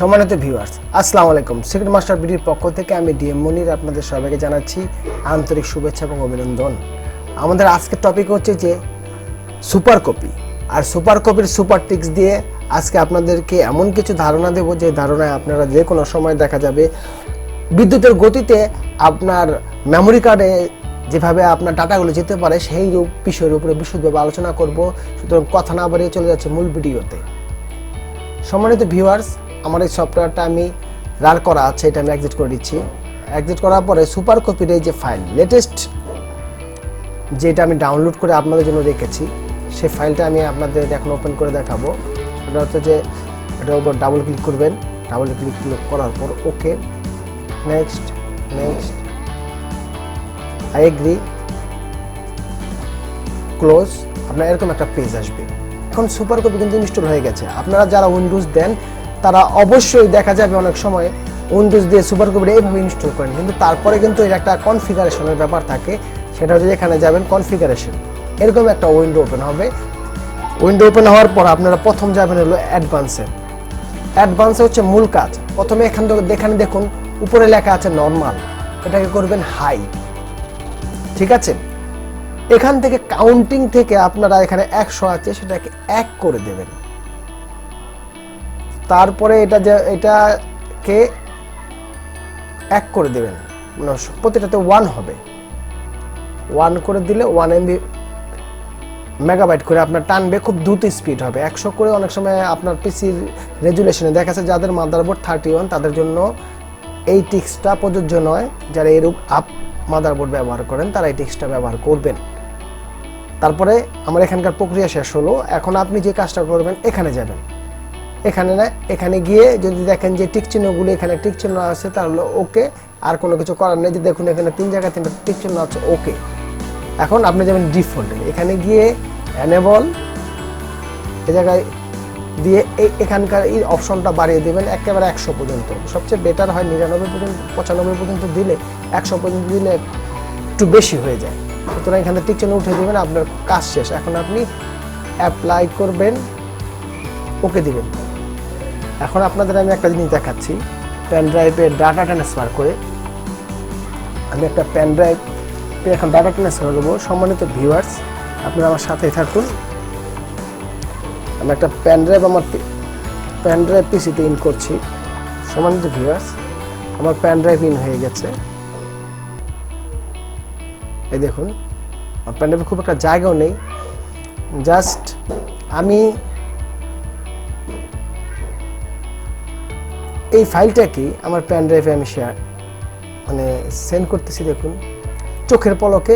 সম্মানিত ভিউয়ার্স, আসসালামু আলাইকুম। সিক্রেট মাস্টার বিডির পক্ষ থেকে আমি ডিএম মনির আপনাদের সবাইকে জানাচ্ছি আন্তরিক শুভেচ্ছা এবং অভিনন্দন। আমাদের আজকের টপিক হচ্ছে যে সুপার কপি, আর সুপার কপির সুপার টিক্স দিয়ে আজকে আপনাদেরকে এমন কিছু ধারণা দেব যে ধারণায় আপনারা যে কোনো সময় দেখা যাবে বিদ্যুতের গতিতে আপনার মেমোরি কার্ডে যেভাবে আপনার ডাটাগুলো যেতে পারে সেই বিষয়ের উপরে বিশদভাবে আলোচনা করব। সুতরাং কথা না বাড়িয়ে চলে যাচ্ছে মূল ভিডিওতে। সম্মানিত ভিউয়ার্স, আমার এই সফটওয়্যারটা আমি রান করা আছে, এটা আমি এক্সিট করে দিচ্ছি। এক্সিট করার পরে সুপার কপির এই যে ফাইল লেটেস্ট যেটা আমি ডাউনলোড করে আপনাদের জন্য রেখেছি, সেই ফাইলটা আমি আপনাদের এখন ওপেন করে দেখাবো। এটা হচ্ছে যে এটার উপর ডাবল ক্লিক করবেন, ডাবল ক্লিক করার পর okay, next next, I agree, close. আপনার এরকম একটা পেজ আসবে। এখন সুপার কপি কিন্তু ইনস্টল হয়ে গেছে। আপনারা যারা উইন্ডোজ দেন তারা অবশ্যই দেখা যাবে অনেক সময় উইন্ডোজ দিয়ে সুপার কপিটা এইভাবে ইনস্টল করেন, কিন্তু তারপরে কিন্তু এর একটা কনফিগারেশনের ব্যাপার থাকে। সেটা হচ্ছে এখানে যাবেন কনফিগারেশন, এরকম একটা উইন্ডো ওপেন হবে। উইন্ডো ওপেন হওয়ার পর আপনারা প্রথম যাবেন হলো অ্যাডভান্সে। অ্যাডভান্সে হচ্ছে মূল কাজ। প্রথমে এখানে দেখুন উপরে লেখা আছে নর্মাল, এটাকে করবেন হাই। ঠিক আছে, এখান থেকে কাউন্টিং থেকে আপনারা এখানে 100 আছে সেটাকে 1 করে দেবেন। তারপরে এটাকে 1 করে দেবেন, প্রতিটাতে 1 হবে। 1 করে দিলে 1 MB মেগাবাইট করে আপনার টানবে, খুব দ্রুত স্পিড হবে। 100 করে অনেক সময় আপনার পিসির রেজুলেশনে দেখা যাচ্ছে যাদের মাদারবোর্ড 31 তাদের জন্য এই টিক্সটা প্রযোজ্য নয়। যারা এরূপ আপ মাদারবোর্ড ব্যবহার করেন তারা এই টিক্সটা ব্যবহার করবেন। তারপরে আমার এখানকার প্রক্রিয়া শেষ হলো। এখন আপনি যে কাজটা করবেন, এখানে যাবেন। এখানে গিয়ে যদি দেখেন যে টিক চিহ্নগুলো এখানে টিক চিহ্ন আছে তাহলে ওকে, আর কোনো কিছু করার নেই। যে দেখুন এখানে 3 জায়গায় 3টা টিক চিহ্ন আছে, ওকে। এখন আপনি যাবেন ডিফল্টে, এখানে গিয়ে এনেবল এই জায়গায় দিয়ে এখানকার এই অপশনটা বাড়িয়ে দেবেন একেবারে 100 পর্যন্ত। সবচেয়ে বেটার হয় 99 পর্যন্ত, 95 পর্যন্ত দিলে, 100 পর্যন্ত দিলে একটু বেশি হয়ে যায়। সুতরাং এখানে টিক চিহ্ন উঠে দেবেন, আপনার কাজ শেষ। এখন আপনি অ্যাপ্লাই করবেন, ওকে দিবেন। এখন আপনাদের আমি একটা জিনিস দেখাচ্ছি। পেন ড্রাইভে ডাটা ট্রান্সফার করে আমি একটা পেন ড্রাইভে এখন ডাটা ট্রান্সফার করবো। সম্মানিত ভিউয়ার্স, আপনারা আমার সাথেই থাকুন। আমি একটা পেন ড্রাইভ পিসিতে ইন করছি। সম্মানিত ভিউয়ার্স, আমার পেন ড্রাইভ ইন হয়ে গেছে। এই দেখুন আমার পেন ড্রাইভে খুব একটা জায়গাও নেই। জাস্ট আমি এই ফাইলটাকে আমার পেন ড্রাইভে আমি সেন্ড করতেছি। দেখুন চোখের পলকে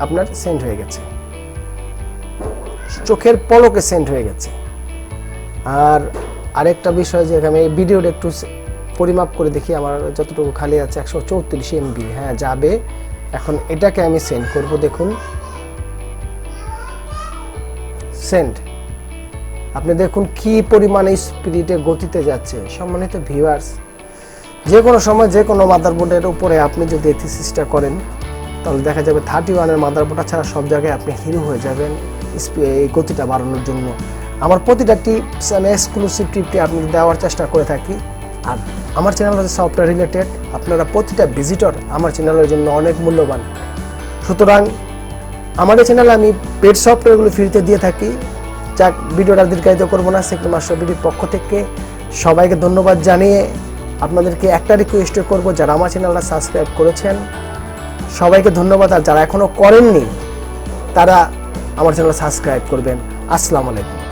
আপনার সেন্ড হয়ে গেছে, চোখের পলকে সেন্ড হয়ে গেছে। আর আরেকটা বিষয় যে আমি এই ভিডিওটা একটু পরিমাপ করে দেখি, আমার যতটুকু খালি আছে 134 MB। হ্যাঁ যাবে। এখন এটাকে আমি সেন্ড করব। দেখুন সেন্ড, আপনি দেখুন কি পরিমাণে স্পিডে গতিতে যাচ্ছে। সম্মানিত ভিউয়ার্স, যে কোনো সময় যে কোনো মাদারবোর্ডের উপরে আপনি যদি এই থিসিসটা করেন তাহলে দেখা যাবে 31-এর মাদারবোর্ড ছাড়া সব জায়গায় আপনি হিরো হয়ে যাবেন এই গতিটা বাড়ানোর জন্য। আমার প্রতিটা টিপস আমি এক্সক্লুসিভ টিপটি আপনাদের দেওয়ার চেষ্টা করে থাকি। আর আমার চ্যানেল হচ্ছে সফটওয়্যার রিলেটেড। আপনারা প্রতিটা ভিজিটর আমার চ্যানেলের জন্য অনেক মূল্যবান। সুতরাং আমার এই চ্যানেলে আমি পেড সফটওয়্যারগুলো ফ্রিতে দিয়ে থাকি। যাক, ভিডিওটা দীর্ঘায়িত করবো না। সিক্রেট মাস্টার বিডির পক্ষ থেকে সবাইকে ধন্যবাদ জানিয়ে আপনাদেরকে একটা রিকোয়েস্ট করবো, যারা আমার চ্যানেলটা সাবস্ক্রাইব করেছেন সবাইকে ধন্যবাদ, আর যারা এখনও করেননি তারা আমার চ্যানেল সাবস্ক্রাইব করবেন। আসসালামু আলাইকুম।